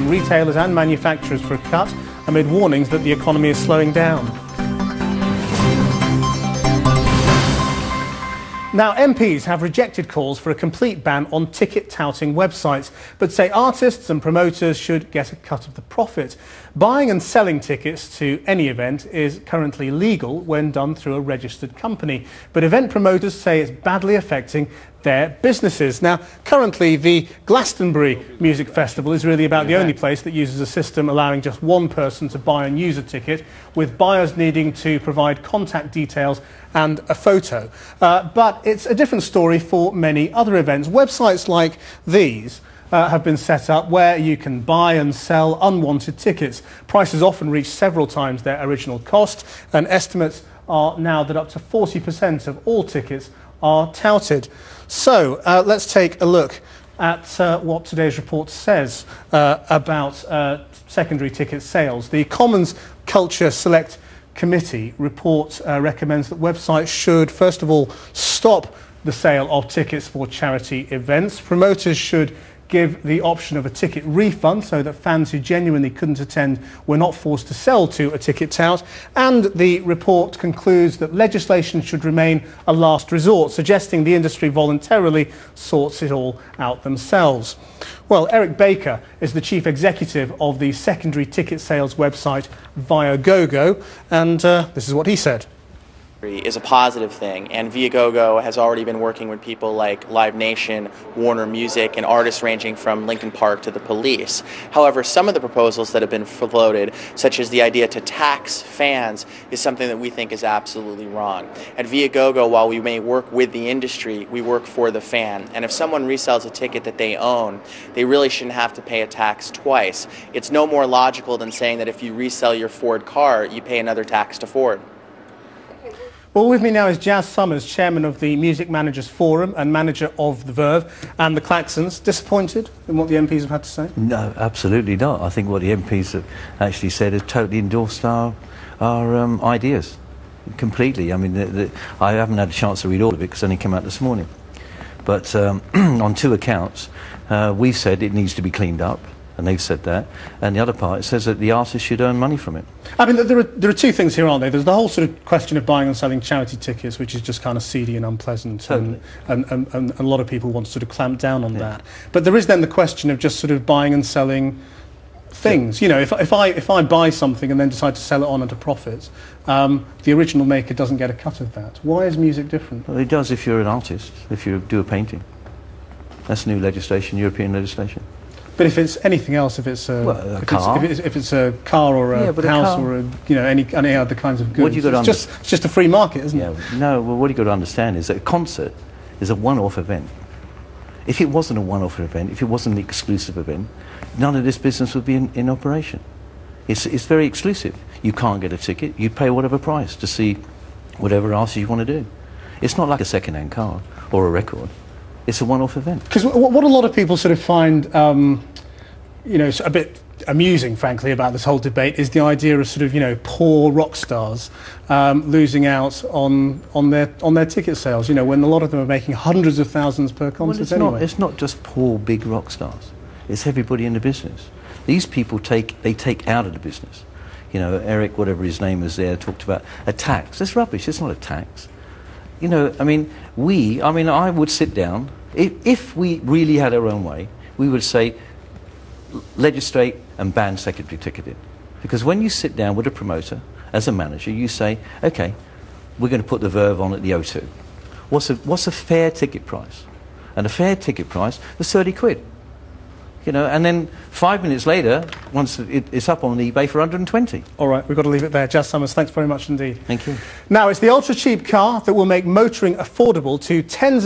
from retailers and manufacturers for a cut amid warnings that the economy is slowing down. Now, MPs have rejected calls for a complete ban on ticket touting websites, but say artists and promoters should get a cut of the profit. Buying and selling tickets to any event is currently legal when done through a registered company, but event promoters say it's badly affecting their businesses. Now, currently the Glastonbury Music Festival is really about the only place that uses a system allowing just one person to buy and use a ticket, with buyers needing to provide contact details and a photo. But it's a different story for many other events. Websites like these have been set up where you can buy and sell unwanted tickets. Prices often reach several times their original cost, and estimates are now that up to 40% of all tickets are touted. So let's take a look at what today's report says about secondary ticket sales. The Commons Culture Select Committee report recommends that websites should, first of all, stop the sale of tickets for charity events. Promoters should give the option of a ticket refund so that fans who genuinely couldn't attend were not forced to sell to a ticket tout. And the report concludes that legislation should remain a last resort, suggesting the industry voluntarily sorts it all out themselves. Well, Eric Baker is the chief executive of the secondary ticket sales website Viagogo, and this is what he said. Is a positive thing, and Viagogo has already been working with people like Live Nation, Warner Music, and artists ranging from Linkin Park to the Police. However, some of the proposals that have been floated, such as the idea to tax fans, is something that we think is absolutely wrong. At Viagogo, while we may work with the industry, we work for the fan, and if someone resells a ticket that they own, they really shouldn't have to pay a tax twice. It's no more logical than saying that if you resell your Ford car, you pay another tax to Ford. Well, with me now is Jazz Summers, chairman of the Music Managers Forum and manager of the Verve and the Klaxons. Disappointed in what the MPs have had to say? No, absolutely not. I think what the MPs have actually said has totally endorsed our ideas completely. I mean, I haven't had a chance to read all of it because it only came out this morning. But on two accounts, we've said it needs to be cleaned up, and they've said that, and the other part says that the artist should earn money from it. I mean, there are two things here, aren't there? There's the whole sort of question of buying and selling charity tickets, which is just kind of seedy and unpleasant, totally. and a lot of people want to sort of clamp down on that. But there is then the question of just sort of buying and selling things. You know, if I buy something and then decide to sell it on at a profit, the original maker doesn't get a cut of that. Why is music different? Well, it does if you're an artist, if you do a painting. That's new legislation, European legislation. But if it's anything else, if it's a car, if it's a car or a house or any other kinds of goods, it's just a free market, isn't it? No. Well, what you got to understand is that a concert is a one-off event. If it wasn't a one-off event, if it wasn't an exclusive event, none of this business would be in operation. It's very exclusive. You can't get a ticket. You pay whatever price to see whatever else you want to do. It's not like a second-hand car or a record. It's a one-off event. Because what a lot of people sort of find, you know, a bit amusing, frankly, about this whole debate is the idea of sort of, you know, poor rock stars losing out on their ticket sales. You know, when a lot of them are making hundreds of thousands per concert. Well, it's not just poor big rock stars. It's everybody in the business. These people take out of the business. You know, Eric, whatever his name is there, talked about a tax. That's rubbish. It's not a tax. You know, I mean, I would sit down. If we really had our own way, we would say, legislate and ban secondary ticketing. Because when you sit down with a promoter, as a manager, you say, okay, we're going to put the Verve on at the O2. What's a fair ticket price? And a fair ticket price was 30 quid. You know, and then 5 minutes later, once it's up on eBay for 120. All right, we've got to leave it there. Jazz Summers, thanks very much indeed. Thank you. Now, it's the ultra-cheap car that will make motoring affordable to tens of